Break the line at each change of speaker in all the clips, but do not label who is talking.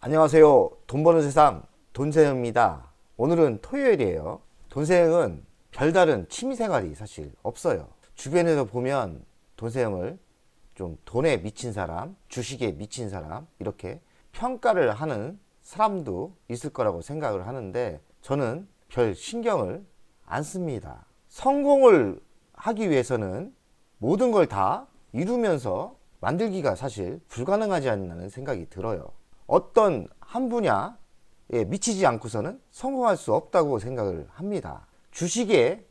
안녕하세요. 돈 버는 세상 돈세영입니다. 오늘은 토요일이에요. 돈세영은 별다른 취미생활이 사실 없어요. 주변에서 보면 돈세영을 좀 돈에 미친 사람, 주식에 미친 사람 이렇게 평가를 하는 사람도 있을 거라고 생각을 하는데 저는 별 신경을 안 씁니다. 성공을 하기 위해서는 모든 걸 다 이루면서 만들기가 사실 불가능하지 않나는 생각이 들어요. 어떤 한 분야에 미치지 않고서는 성공할 수 없다고 생각을 합니다. 주식에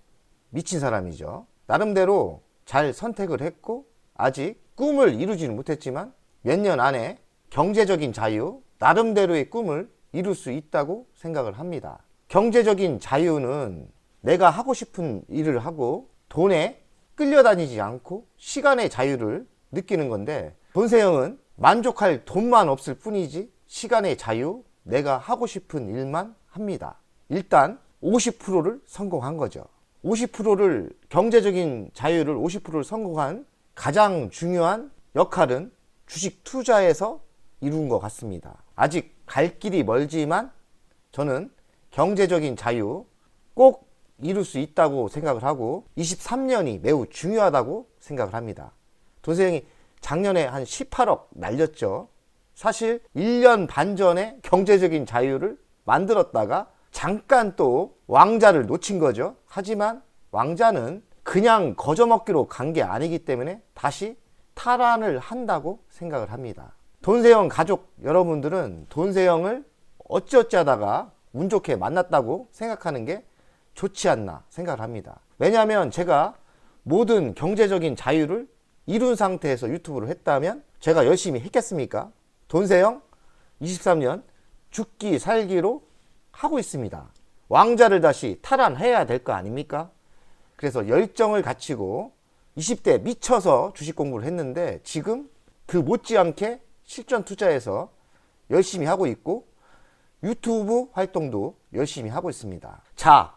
미친 사람이죠. 나름대로 잘 선택을 했고 아직 꿈을 이루지는 못했지만 몇 년 안에 경제적인 자유, 나름대로의 꿈을 이룰 수 있다고 생각을 합니다. 경제적인 자유는 내가 하고 싶은 일을 하고 돈에 끌려다니지 않고 시간의 자유를 느끼는 건데 돈세영은 만족할 돈만 없을 뿐이지 시간의 자유, 내가 하고 싶은 일만 합니다. 일단 50%를 성공한 거죠. 50%를 경제적인 자유를 50%를 성공한 가장 중요한 역할은 주식 투자에서 이룬 것 같습니다. 아직 갈 길이 멀지만 저는 경제적인 자유 꼭 이룰 수 있다고 생각을 하고 23년이 매우 중요하다고 생각을 합니다. 돈세영이 작년에 한 18억 날렸죠. 사실 1년 반 전에 경제적인 자유를 만들었다가 잠깐 또 왕자를 놓친 거죠. 하지만 왕자는 그냥 거저먹기로 간 게 아니기 때문에 다시 탈환을 한다고 생각을 합니다. 돈세영 가족 여러분들은 돈세영을 어찌어찌 하다가 운 좋게 만났다고 생각하는 게 좋지 않나 생각을 합니다. 왜냐하면 제가 모든 경제적인 자유를 이룬 상태에서 유튜브를 했다면 제가 열심히 했겠습니까? 돈세영 23년 죽기 살기로 하고 있습니다. 왕자를 다시 탈환해야 될 거 아닙니까? 그래서 열정을 갖추고 20대 미쳐서 주식 공부를 했는데 지금 그 못지않게 실전 투자에서 열심히 하고 있고 유튜브 활동도 열심히 하고 있습니다. 자,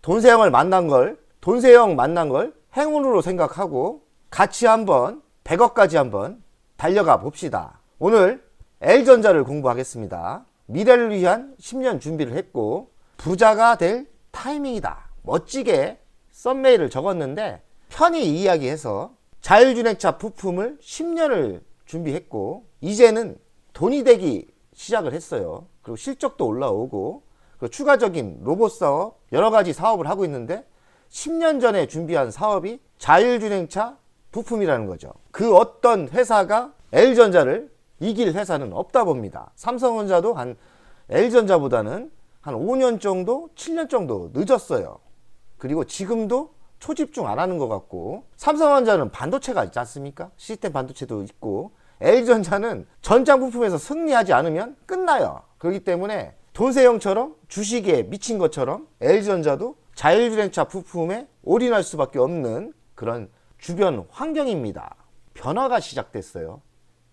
돈세영 만난 걸 행운으로 생각하고 같이 한번 100억까지 한번 달려가 봅시다. 오늘 L전자를 공부하겠습니다. 미래를 위한 10년 준비를 했고 부자가 될 타이밍이다. 멋지게 썸메일을 적었는데 편히 이야기해서 자율주행차 부품을 10년을 준비했고 이제는 돈이 되기 시작을 했어요. 그리고 실적도 올라오고 그리고 추가적인 로봇 사업 여러 가지 사업을 하고 있는데 10년 전에 준비한 사업이 자율주행차 부품이라는 거죠. 그 어떤 회사가 L전자를 이길 회사는 없다 봅니다. 삼성전자도 한 L전자보다는 한 5년 정도, 7년 정도 늦었어요. 그리고 지금도 초집중 안 하는 것 같고 삼성전자는 반도체가 있지 않습니까? 시스템 반도체도 있고 L전자는 전장 부품에서 승리하지 않으면 끝나요. 그렇기 때문에 돈세영처럼 주식에 미친 것처럼 L전자도 자율주행차 부품에 올인할 수밖에 없는 그런 주변 환경입니다. 변화가 시작됐어요.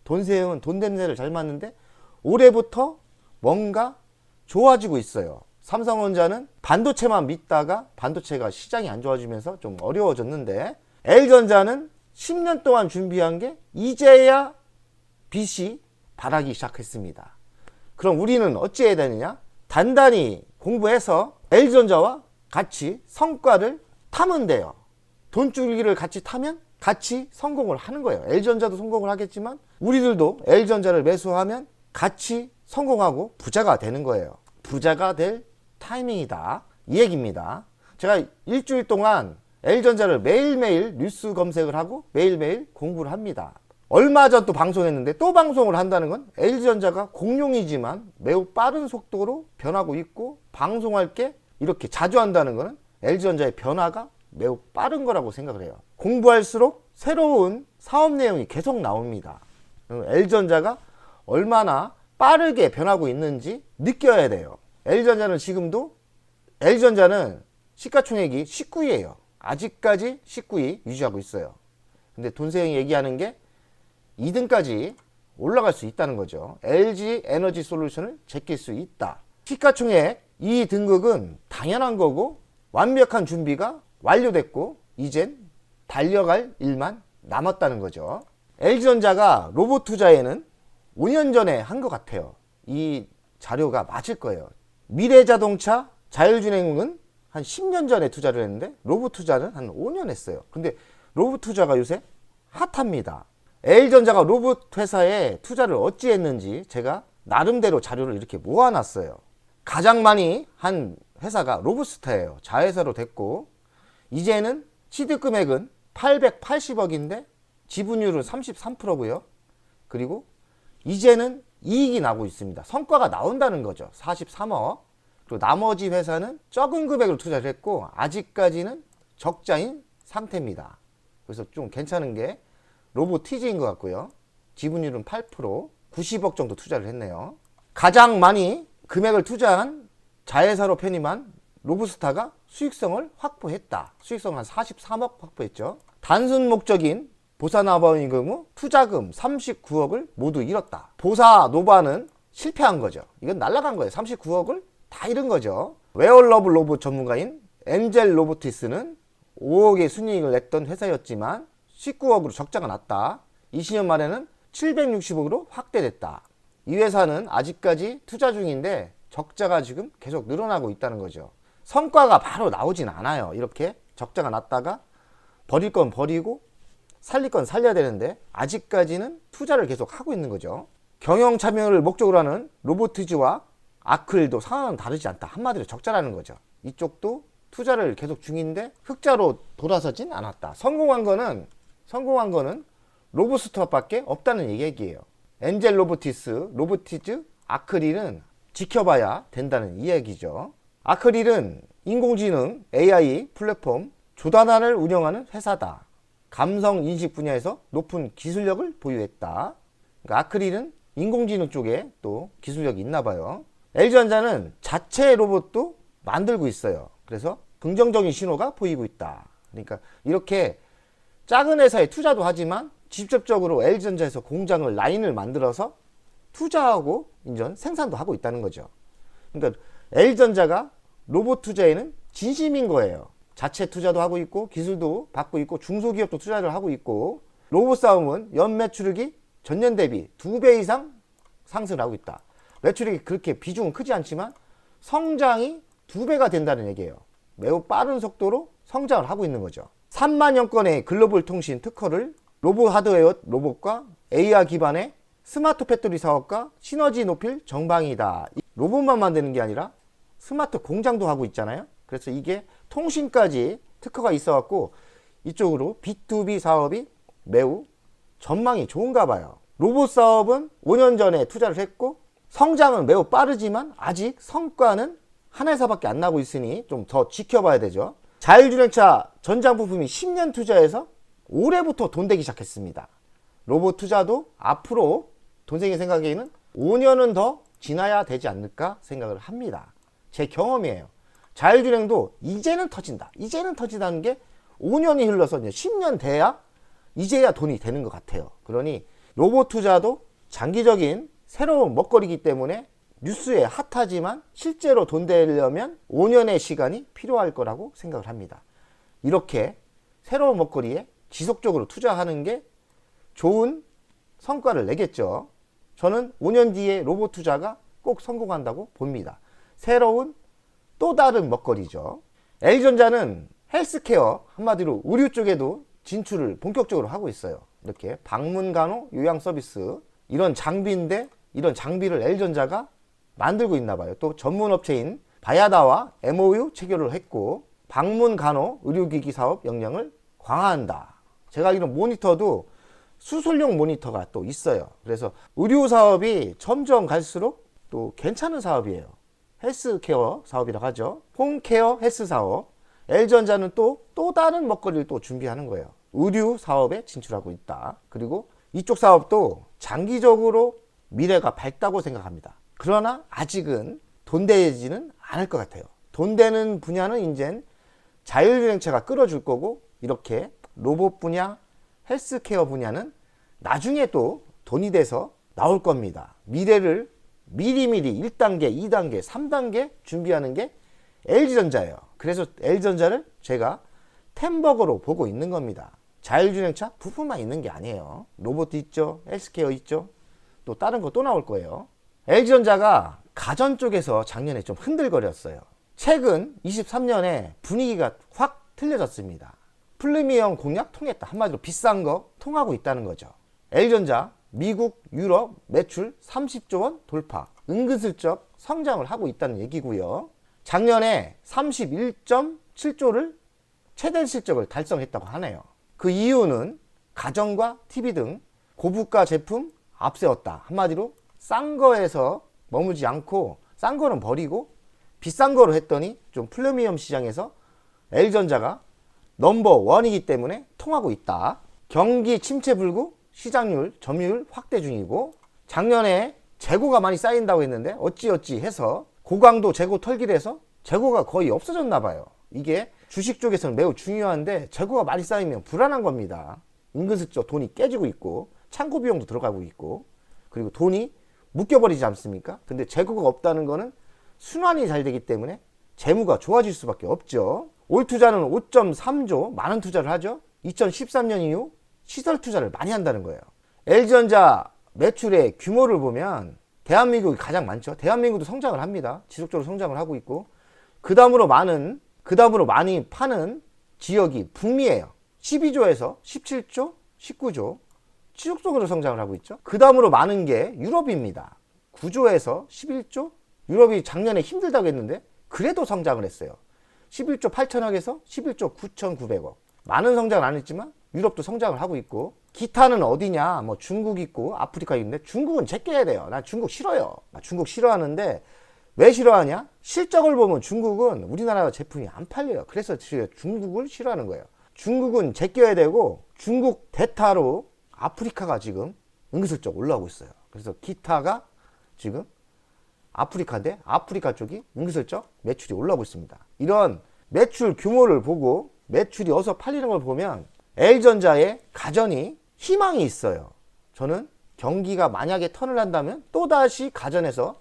돈세영은 돈 냄새를 잘 맡는데 올해부터 뭔가 좋아지고 있어요. 삼성전자는 반도체만 믿다가 반도체가 시장이 안 좋아지면서 좀 어려워졌는데 L전자는 10년 동안 준비한 게 이제야 빛이 발하기 시작했습니다. 그럼 우리는 어찌해야 되느냐? 단단히 공부해서 L전자와 같이 성과를 타면 돼요. 돈줄기를 같이 타면 같이 성공을 하는 거예요. L전자도 성공을 하겠지만 우리들도 L전자를 매수하면 같이 성공하고 부자가 되는 거예요. 부자가 될 타이밍이다. 이 얘기입니다. 제가 일주일 동안 L전자를 매일매일 뉴스 검색을 하고 매일매일 공부를 합니다. 얼마 전 또 방송했는데 또 방송을 한다는 건 L전자가 공룡이지만 매우 빠른 속도로 변하고 있고 방송할 게 이렇게 자주 한다는 것은 L전자의 변화가 매우 빠른 거라고 생각을 해요. 공부할수록 새로운 사업 내용이 계속 나옵니다. L전자가 얼마나 빠르게 변하고 있는지 느껴야 돼요. L전자는 지금도 L전자는 시가총액이 19위예요. 아직까지 19위 유지하고 있어요. 근데 돈세영이 얘기하는 게 2등까지 올라갈 수 있다는 거죠. LG 에너지 솔루션을 제낄 수 있다. 시가총액 2등급은 당연한 거고 완벽한 준비가 완료됐고 이젠 달려갈 일만 남았다는 거죠. LG전자가 로봇 투자에는 5년 전에 한 것 같아요. 이 자료가 맞을 거예요. 미래자동차 자율주행은 한 10년 전에 투자를 했는데 로봇 투자는 한 5년 했어요. 근데 로봇 투자가 요새 핫합니다. L전자가 로봇 회사에 투자를 어찌 했는지 제가 나름대로 자료를 이렇게 모아놨어요. 가장 많이 한 회사가 로봇스타예요. 자회사로 됐고, 이제는 시드 금액은 880억인데 지분율은 33%고요. 그리고 이제는 이익이 나고 있습니다. 성과가 나온다는 거죠. 43억. 그리고 나머지 회사는 적은 금액으로 투자를 했고 아직까지는 적자인 상태입니다. 그래서 좀 괜찮은 게 로보티즈인 것 같고요. 지분율은 8%, 90억 정도 투자를 했네요. 가장 많이 금액을 투자한 자회사로 편입한 로브스타가 수익성을 확보했다. 수익성 한 43억 확보했죠. 단순 목적인 보사노바의 경우 투자금 39억을 모두 잃었다. 보사노바는 실패한 거죠. 이건 날아간 거예요. 39억을 다 잃은 거죠. 웨어러블 로봇 전문가인 엔젤 로보티스는 5억의 순이익을 냈던 회사였지만 19억으로 적자가 났다. 20년 말에는 760억으로 확대됐다. 이 회사는 아직까지 투자 중인데 적자가 지금 계속 늘어나고 있다는 거죠. 성과가 바로 나오진 않아요. 이렇게 적자가 났다가 버릴 건 버리고 살릴 건 살려야 되는데 아직까지는 투자를 계속 하고 있는 거죠. 경영 참여를 목적으로 하는 로보티즈와 아클도 상황은 다르지 않다. 한마디로 적자라는 거죠. 이쪽도 투자를 계속 중인데 흑자로 돌아서진 않았다. 성공한 거는 로보스터밖에 없다는 얘기예요. 엔젤 로보티즈, 아크릴은 지켜봐야 된다는 이야기죠. 아크릴은 인공지능 AI 플랫폼 조다나를 운영하는 회사다. 감성 인식 분야에서 높은 기술력을 보유했다. 그러니까 아크릴은 인공지능 쪽에 또 기술력이 있나 봐요. LG전자는 자체 로봇도 만들고 있어요. 그래서 긍정적인 신호가 보이고 있다. 그러니까 이렇게 작은 회사에 투자도 하지만 직접적으로 LG전자에서 공장을 라인을 만들어서 투자하고 인전 생산도 하고 있다는 거죠. 그러니까 LG전자가 로봇 투자에는 진심인 거예요. 자체 투자도 하고 있고 기술도 받고 있고 중소기업도 투자를 하고 있고 로봇 싸움은 연 매출액이 전년 대비 2배 이상 상승을 하고 있다. 매출액이 그렇게 비중은 크지 않지만 성장이 2배가 된다는 얘기예요. 매우 빠른 속도로 성장을 하고 있는 거죠. 3만여 건의 글로벌 통신 특허를 로봇 하드웨어 로봇과 AR 기반의 스마트 배터리 사업과 시너지 높일 정방이다. 로봇만 만드는 게 아니라 스마트 공장도 하고 있잖아요. 그래서 이게 통신까지 특허가 있어갖고 이쪽으로 B2B 사업이 매우 전망이 좋은가 봐요. 로봇 사업은 5년 전에 투자를 했고 성장은 매우 빠르지만 아직 성과는 한 회사밖에 안 나고 있으니 좀 더 지켜봐야 되죠. 자율주행차 전장 부품이 10년 투자해서 올해부터 돈 되기 시작했습니다. 로봇 투자도 앞으로 돈생이 생각에는 5년은 더 지나야 되지 않을까 생각을 합니다. 제 경험이에요. 자율주행도 이제는 터진다. 이제는 터진다는 게 5년이 흘러서 이제 10년 돼야 이제야 돈이 되는 것 같아요. 그러니 로봇 투자도 장기적인 새로운 먹거리이기 때문에 뉴스에 핫하지만 실제로 돈 되려면 5년의 시간이 필요할 거라고 생각을 합니다. 이렇게 새로운 먹거리에 지속적으로 투자하는 게 좋은 성과를 내겠죠. 저는 5년 뒤에 로봇 투자가 꼭 성공한다고 봅니다. 새로운 또 다른 먹거리죠. L전자는 헬스케어, 한마디로 의료 쪽에도 진출을 본격적으로 하고 있어요. 이렇게 방문 간호 요양 서비스, 이런 장비인데 이런 장비를 L전자가 만들고 있나 봐요. 또 전문 업체인 바야다와 MOU 체결을 했고 방문 간호 의료기기 사업 역량을 강화한다. 제가 이런 모니터도 수술용 모니터가 또 있어요. 그래서 의료 사업이 점점 갈수록 또 괜찮은 사업이에요. 헬스케어 사업이라고 하죠. 홈케어 헬스 사업. L전자는 또 다른 먹거리를 또 준비하는 거예요. 의류 사업에 진출하고 있다. 그리고 이쪽 사업도 장기적으로 미래가 밝다고 생각합니다. 그러나 아직은 돈 되지는 않을 것 같아요. 돈 되는 분야는 이젠 자율주행차가 끌어줄 거고 이렇게 로봇 분야, 헬스케어 분야는 나중에 또 돈이 돼서 나올 겁니다. 미래를 미리미리 1단계, 2단계, 3단계 준비하는 게 LG전자예요. 그래서 L전자를 제가 템버거로 보고 있는 겁니다. 자율주행차 부품만 있는 게 아니에요. 로봇도 있죠. 헬스케어 있죠. 또 다른 거 또 나올 거예요. LG전자가 가전 쪽에서 작년에 좀 흔들거렸어요. 최근 23년에 분위기가 확 틀려졌습니다. 프리미엄 공략 통했다. 한마디로 비싼 거 통하고 있다는 거죠. LG전자 미국, 유럽 매출 30조 원 돌파, 은근슬쩍 성장을 하고 있다는 얘기고요. 작년에 31.7조를 최대 실적을 달성했다고 하네요. 그 이유는 가전과 TV 등 고부가 제품 앞세웠다. 한마디로 싼 거에서 머무지 않고 싼 거는 버리고 비싼 거로 했더니 좀 프리미엄 시장에서 LG전자가 넘버원이기 때문에 통하고 있다. 경기 침체 불구 시장률, 점유율 확대 중이고, 작년에 재고가 많이 쌓인다고 했는데 어찌어찌 해서 고강도 재고 털기해서 재고가 거의 없어졌나 봐요. 이게 주식 쪽에서는 매우 중요한데 재고가 많이 쌓이면 불안한 겁니다. 은근슬쩍 돈이 깨지고 있고 창고 비용도 들어가고 있고, 그리고 돈이 묶여버리지 않습니까? 근데 재고가 없다는 거는 순환이 잘 되기 때문에 재무가 좋아질 수밖에 없죠. 올 투자는 5.3조 많은 투자를 하죠. 2013년 이후 시설 투자를 많이 한다는 거예요. LG전자 매출의 규모를 보면 대한민국이 가장 많죠. 대한민국도 성장을 합니다. 지속적으로 성장을 하고 있고, 그 다음으로 많이 파는 지역이 북미예요. 12조에서 17조, 19조 지속적으로 성장을 하고 있죠. 그 다음으로 많은 게 유럽입니다. 9조에서 11조. 유럽이 작년에 힘들다고 했는데 그래도 성장을 했어요. 11조 8천억에서 11조 9,900억. 많은 성장을 안 했지만 유럽도 성장을 하고 있고, 기타는 어디냐? 뭐 중국 있고 아프리카 있는데 중국은 제껴야 돼요. 난 중국 싫어요. 나 중국 싫어하는데 왜 싫어하냐? 실적을 보면 중국은 우리나라 제품이 안 팔려요. 그래서 중국을 싫어하는 거예요. 중국은 제껴야 되고, 중국 대타로 아프리카가 지금 은근슬쩍 올라오고 있어요. 그래서 기타가 지금 아프리카인데 아프리카 쪽이 은근슬쩍 매출이 올라오고 있습니다. 이런 매출 규모를 보고 매출이 어서 팔리는 걸 보면 LG전자의 가전이 희망이 있어요. 저는 경기가 만약에 턴을 한다면 또다시 가전에서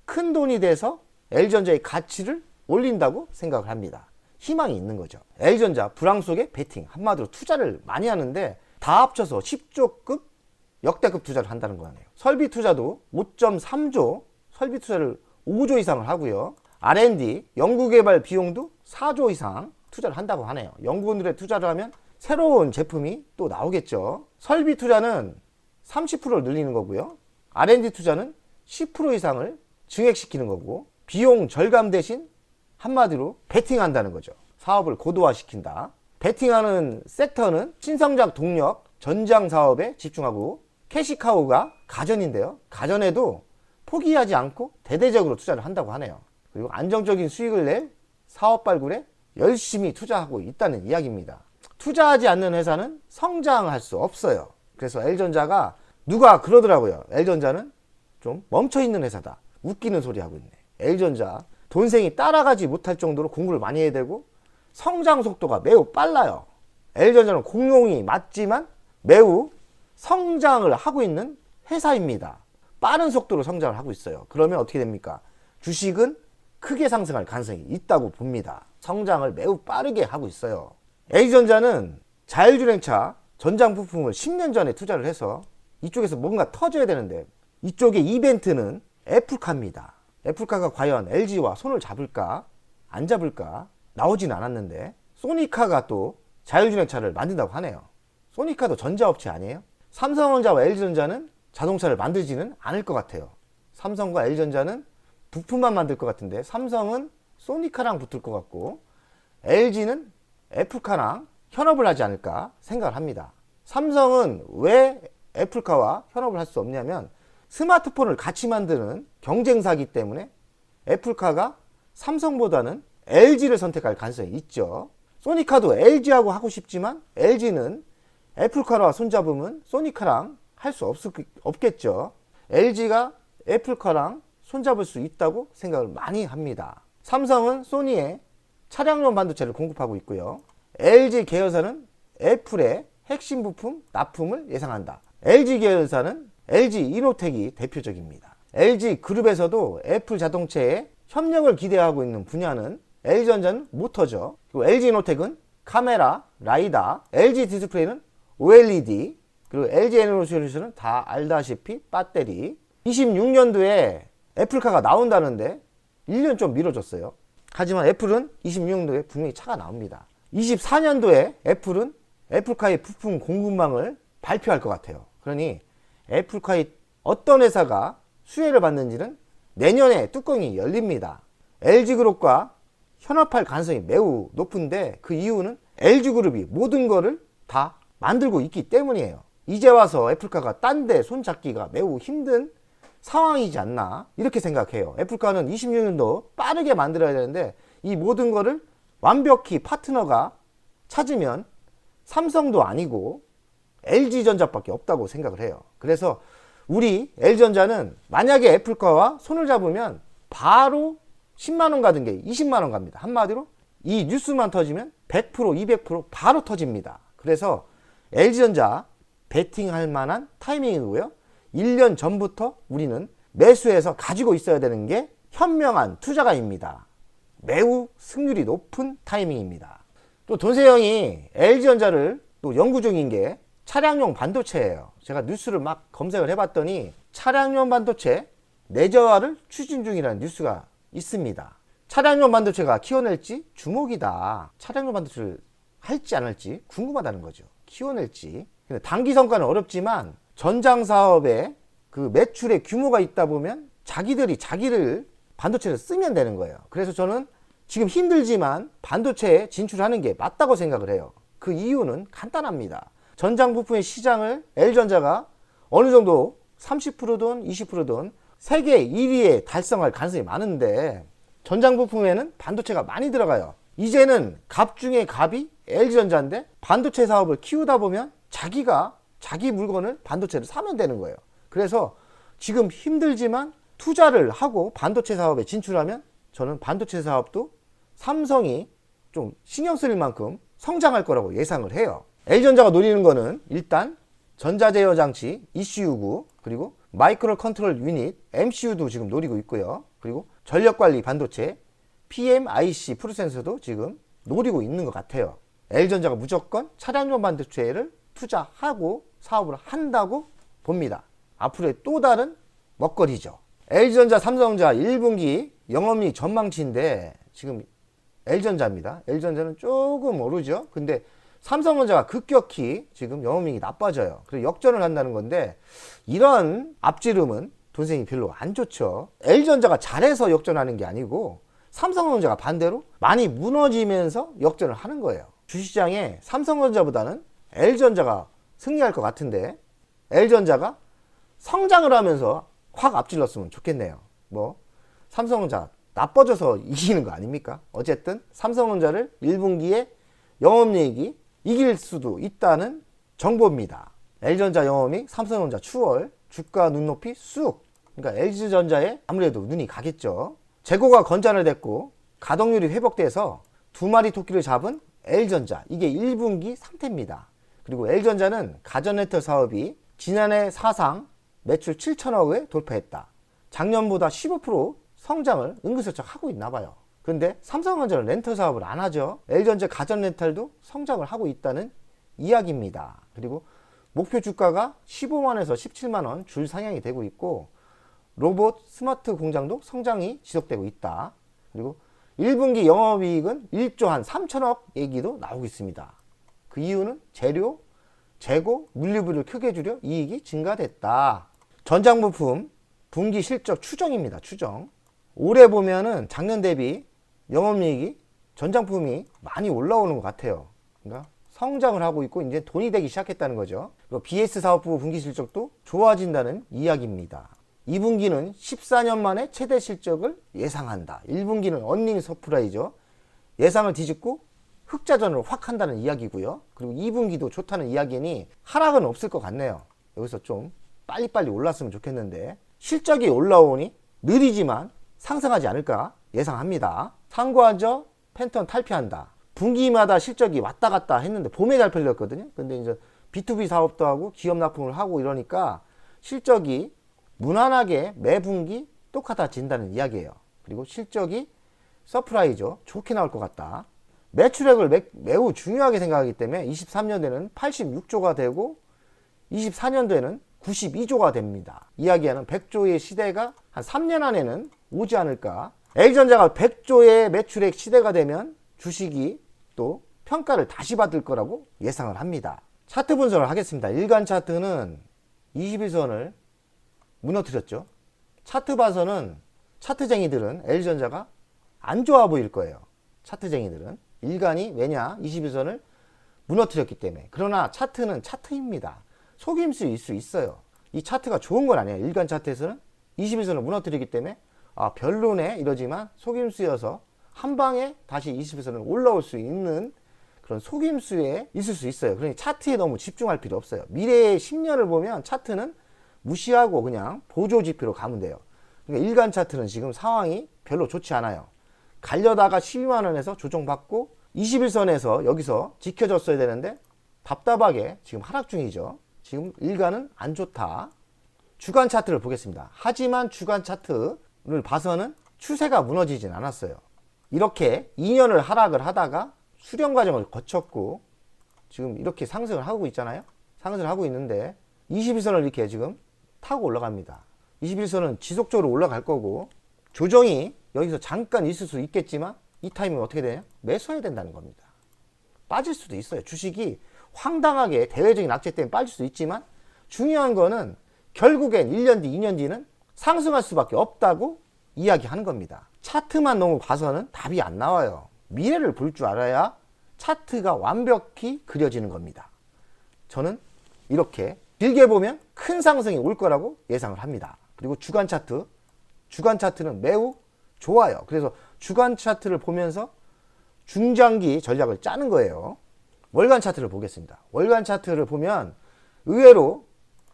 큰 돈이 돼서 LG전자의 가치를 올린다고 생각을 합니다. 희망이 있는 거죠. LG전자 불황 속에 베팅, 한마디로 투자를 많이 하는데 다 합쳐서 10조급 역대급 투자를 한다는 거네요. 설비 투자도 5.3조, 설비 투자를 5조 이상을 하고요. R&D, 연구개발 비용도 4조 이상 투자를 한다고 하네요. 연구원들의 투자를 하면 새로운 제품이 또 나오겠죠. 설비 투자는 30%를 늘리는 거고요. R&D 투자는 10% 이상을 증액시키는 거고, 비용 절감 대신 한마디로 베팅한다는 거죠. 사업을 고도화시킨다. 베팅하는 섹터는 신성장 동력, 전장 사업에 집중하고, 캐시카우가 가전인데요. 가전에도 포기하지 않고 대대적으로 투자를 한다고 하네요. 그리고 안정적인 수익을 낼 사업 발굴에 열심히 투자하고 있다는 이야기입니다. 투자하지 않는 회사는 성장할 수 없어요. 그래서 LG전자가 누가 그러더라고요. LG전자는 좀 멈춰있는 회사다. 웃기는 소리 하고 있네. LG전자 돈생이 따라가지 못할 정도로 공부를 많이 해야 되고 성장 속도가 매우 빨라요. LG전자는 공룡이 맞지만 매우 성장을 하고 있는 회사입니다. 빠른 속도로 성장을 하고 있어요. 그러면 어떻게 됩니까? 주식은 크게 상승할 가능성이 있다고 봅니다. 성장을 매우 빠르게 하고 있어요. LG전자는 자율주행차 전장 부품을 10년 전에 투자를 해서 이쪽에서 뭔가 터져야 되는데, 이쪽의 이벤트는 애플카입니다. 애플카가 과연 LG와 손을 잡을까 안 잡을까 나오진 않았는데, 소니카가 또 자율주행차를 만든다고 하네요. 소니카도 전자업체 아니에요? 삼성전자와 LG전자는 자동차를 만들지는 않을 것 같아요. 삼성과 LG전자는 부품만 만들 것 같은데 삼성은 소니카랑 붙을 것 같고 LG는 애플카랑 현업을 하지 않을까 생각을 합니다. 삼성은 왜 애플카와 현업을 할 수 없냐면 스마트폰을 같이 만드는 경쟁사이기 때문에 애플카가 삼성보다는 LG를 선택할 가능성이 있죠. 소니카도 LG하고 하고 싶지만 LG는 애플카와 손잡으면 소니카랑 할 수 없겠죠. LG가 애플카랑 손잡을 수 있다고 생각을 많이 합니다. 삼성은 소니의 차량용 반도체를 공급하고 있고요. LG 계열사는 애플의 핵심 부품 납품을 예상한다. LG 계열사는 LG 이노텍이 대표적입니다. LG 그룹에서도 애플 자동차에 협력을 기대하고 있는 분야는 LG전자는 모터죠. 그리고 LG 이노텍은 카메라, 라이다, LG 디스플레이는 OLED, 그리고 LG 에너지솔루션은 다 알다시피 배터리. 이 26년도에 애플카가 나온다는데 1년 좀 미뤄졌어요. 하지만 애플은 26년도에 분명히 차가 나옵니다. 24년도에 애플은 애플카의 부품 공급망을 발표할 것 같아요. 그러니 애플카의 어떤 회사가 수혜를 받는지는 내년에 뚜껑이 열립니다. LG그룹과 현업할 가능성이 매우 높은데 그 이유는 LG그룹이 모든 거를 다 만들고 있기 때문이에요. 이제 와서 애플카가 딴 데 손잡기가 매우 힘든 상황이지 않나 이렇게 생각해요. 애플카는 26년도 빠르게 만들어야 되는데 이 모든 거를 완벽히 파트너가 찾으면 삼성도 아니고 LG전자밖에 없다고 생각을 해요. 그래서 우리 LG전자는 만약에 애플카와 손을 잡으면 바로 10만원 가던 게 20만원 갑니다. 한마디로 이 뉴스만 터지면 100% 200% 바로 터집니다. 그래서 LG전자 베팅할 만한 타이밍이고요. 1년 전부터 우리는 매수해서 가지고 있어야 되는 게 현명한 투자가입니다. 매우 승률이 높은 타이밍입니다. 또 돈세형이 LG전자를 또 연구 중인 게 차량용 반도체예요. 제가 뉴스를 막 검색을 해봤더니 차량용 반도체 내재화를 추진 중이라는 뉴스가 있습니다. 차량용 반도체가 키워낼지 주목이다. 차량용 반도체를 할지 안 할지 궁금하다는 거죠. 키워낼지. 근데 단기 성과는 어렵지만 전장 사업에 그 매출의 규모가 있다 보면 자기를 반도체를 쓰면 되는 거예요. 그래서 저는 지금 힘들지만 반도체에 진출하는 게 맞다고 생각을 해요. 그 이유는 간단합니다. 전장 부품의 시장을 LG전자가 어느 정도 30%든 20%든 세계 1위에 달성할 가능성이 많은데 전장 부품에는 반도체가 많이 들어가요. 이제는 갑 중에 갑이 LG전자인데 반도체 사업을 키우다 보면 자기 물건을 반도체를 사면 되는 거예요. 그래서 지금 힘들지만 투자를 하고 반도체 사업에 진출하면 저는 반도체 사업도 삼성이 좀 신경 쓸 만큼 성장할 거라고 예상을 해요. LG전자가 노리는 거는 일단 전자제어 장치 ECU9 그리고 마이크로 컨트롤 유닛 MCU도 지금 노리고 있고요. 그리고 전력관리 반도체 PMIC 프로센서도 지금 노리고 있는 것 같아요. LG전자가 무조건 차량용 반도체를 투자하고 사업을 한다고 봅니다. 앞으로의 또 다른 먹거리죠. LG전자, 삼성전자 1분기 영업이익 전망치인데 지금 LG전자입니다. LG전자는 조금 오르죠. 근데 삼성전자가 급격히 지금 영업이익이 나빠져요. 그래서 역전을 한다는 건데 이런 앞지름은 돈생이 별로 안 좋죠. LG전자가 잘해서 역전하는 게 아니고 삼성전자가 반대로 많이 무너지면서 역전을 하는 거예요. 주시장에 삼성전자보다는 LG전자가 승리할 것 같은데 LG전자가 성장을 하면서 확 앞질렀으면 좋겠네요. 뭐 삼성전자 나빠져서 이기는 거 아닙니까? 어쨌든 삼성전자를 1분기에 영업이익이 이길 수도 있다는 정보입니다. LG전자 영업이익, 삼성전자 추월, 주가 눈높이 쑥. 그러니까 LG전자에 아무래도 눈이 가겠죠. 재고가 건전화됐고 가동률이 회복돼서 두 마리 토끼를 잡은 LG전자. 이게 1분기 상태입니다. 그리고 LG전자는 가전렌터 사업이 지난해 사상 매출 7천억을 돌파했다. 작년보다 15% 성장을 은근슬쩍 하고 있나 봐요. 그런데 삼성전자는 렌터 사업을 안 하죠. LG전자 가전 렌탈도 성장을 하고 있다는 이야기입니다. 그리고 목표 주가가 15만원에서 17만원 줄 상향이 되고 있고 로봇 스마트 공장도 성장이 지속되고 있다. 그리고 1분기 영업이익은 1조 한 3천억 얘기도 나오고 있습니다. 그 이유는 재료, 재고, 물류비를 크게 줄여 이익이 증가됐다. 전장부품 분기 실적 추정입니다. 추정. 올해 보면은 작년 대비 영업이익이 전장부품이 많이 올라오는 것 같아요. 그러니까 성장을 하고 있고 이제 돈이 되기 시작했다는 거죠. 그리고 BS 사업부 분기 실적도 좋아진다는 이야기입니다. 2분기는 14년 만에 최대 실적을 예상한다. 1분기는 언닝 서프라이죠. 예상을 뒤집고 흑자전으로 확 한다는 이야기고요. 그리고 2분기도 좋다는 이야기니 하락은 없을 것 같네요. 여기서 좀 빨리빨리 올랐으면 좋겠는데 실적이 올라오니 느리지만 상승하지 않을까 예상합니다. 상관저 팬텀 탈피한다. 분기마다 실적이 왔다 갔다 했는데 봄에 잘 팔렸거든요. 근데 이제 B2B 사업도 하고 기업 납품을 하고 이러니까 실적이 무난하게 매 분기 똑같아진다는 이야기예요. 그리고 실적이 서프라이즈 좋게 나올 것 같다. 매출액을 매우 중요하게 생각하기 때문에 23년도에는 86조가 되고 24년도에는 92조가 됩니다. 이야기하는 100조의 시대가 한 3년 안에는 오지 않을까. L전자가 100조의 매출액 시대가 되면 주식이 또 평가를 다시 받을 거라고 예상을 합니다. 차트 분석을 하겠습니다. 일간 차트는 21선을 무너뜨렸죠. 차트 봐서는 차트쟁이들은 L전자가 안 좋아 보일 거예요. 차트쟁이들은. 일간이 왜냐? 21선을 무너뜨렸기 때문에. 그러나 차트는 차트입니다. 속임수일 수 있어요. 이 차트가 좋은 건 아니에요. 일간 차트에서는 21선을 무너뜨리기 때문에 아 별로네 이러지만 속임수여서 한 방에 다시 21선을 올라올 수 있는 그런 속임수에 있을 수 있어요. 그러니 차트에 너무 집중할 필요 없어요. 미래의 10년을 보면 차트는 무시하고 그냥 보조지표로 가면 돼요. 그러니까 일간 차트는 지금 상황이 별로 좋지 않아요. 가려다가 12만원에서 조정받고 21선에서 여기서 지켜졌어야 되는데 답답하게 지금 하락 중이죠. 지금 일간은 안 좋다. 주간 차트를 보겠습니다. 하지만 주간 차트를 봐서는 추세가 무너지진 않았어요. 이렇게 2년을 하락을 하다가 수렴 과정을 거쳤고 지금 이렇게 상승을 하고 있잖아요. 상승을 하고 있는데 21선을 이렇게 지금 타고 올라갑니다. 21선은 지속적으로 올라갈 거고 조정이 여기서 잠깐 있을 수 있겠지만 이 타이밍은 어떻게 되냐? 매수해야 된다는 겁니다. 빠질 수도 있어요. 주식이 황당하게 대외적인 악재 때문에 빠질 수도 있지만 중요한 거는 결국엔 1년 뒤, 2년 뒤는 상승할 수밖에 없다고 이야기하는 겁니다. 차트만 너무 봐서는 답이 안 나와요. 미래를 볼 줄 알아야 차트가 완벽히 그려지는 겁니다. 저는 이렇게 길게 보면 큰 상승이 올 거라고 예상을 합니다. 그리고 주간 차트는 매우 좋아요. 그래서 주간 차트를 보면서 중장기 전략을 짜는 거예요. 월간 차트를 보겠습니다. 월간 차트를 보면 의외로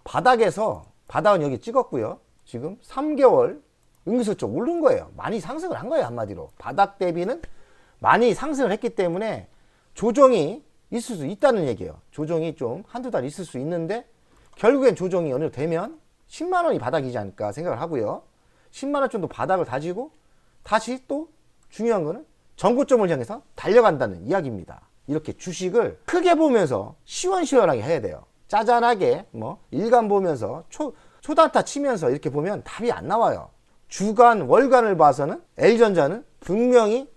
바닥은 여기 찍었고요. 지금 3개월 은근슬쩍 오른 거예요. 많이 상승을 한 거예요. 한마디로. 바닥 대비는 많이 상승을 했기 때문에 조정이 있을 수 있다는 얘기예요. 조정이 좀 한두 달 있을 수 있는데 결국엔 조정이 어느 정도 되면 10만원이 바닥이지 않을까 생각을 하고요. 10만원 정도 바닥을 다지고 다시 또 중요한 거는 전고점을 향해서 달려간다는 이야기입니다. 이렇게 주식을 크게 보면서 시원시원하게 해야 돼요. 짜잔하게 일간 보면서 초단타 치면서 이렇게 보면 답이 안 나와요. 주간, 월간을 봐서는 L전자는 분명히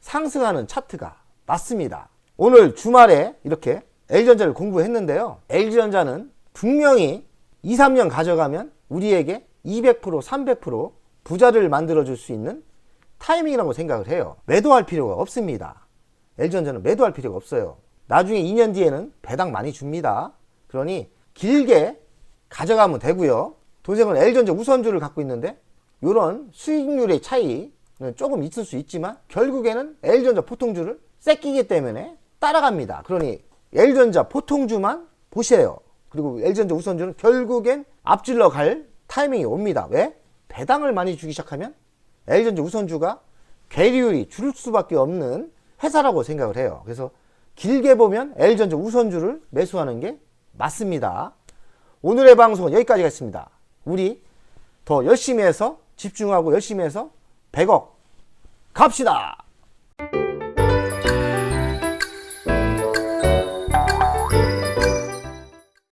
상승하는 차트가 맞습니다. 오늘 주말에 이렇게 L전자를 공부했는데요. L전자는 분명히 2, 3년 가져가면 우리에게 200%, 300% 부자를 만들어줄 수 있는 타이밍이라고 생각을 해요. 매도할 필요가 없습니다. L전자는 매도할 필요가 없어요. 나중에 2년 뒤에는 배당 많이 줍니다. 그러니 길게 가져가면 되고요. 도생은 L전자 우선주를 갖고 있는데 이런 수익률의 차이는 조금 있을 수 있지만 결국에는 L전자 포통주를 뺏기기 때문에 따라갑니다. 그러니 L전자 포통주만 보세요. 그리고 L전자 우선주는 결국엔 앞질러 갈 타이밍이 옵니다. 왜? 배당을 많이 주기 시작하면 L전자 우선주가 괴리율이 줄 수밖에 없는 회사라고 생각을 해요. 그래서 길게 보면 L전자 우선주를 매수하는 게 맞습니다. 오늘의 방송은 여기까지 하겠습니다. 우리 더 열심히 해서 집중하고 열심히 해서 100억 갑시다.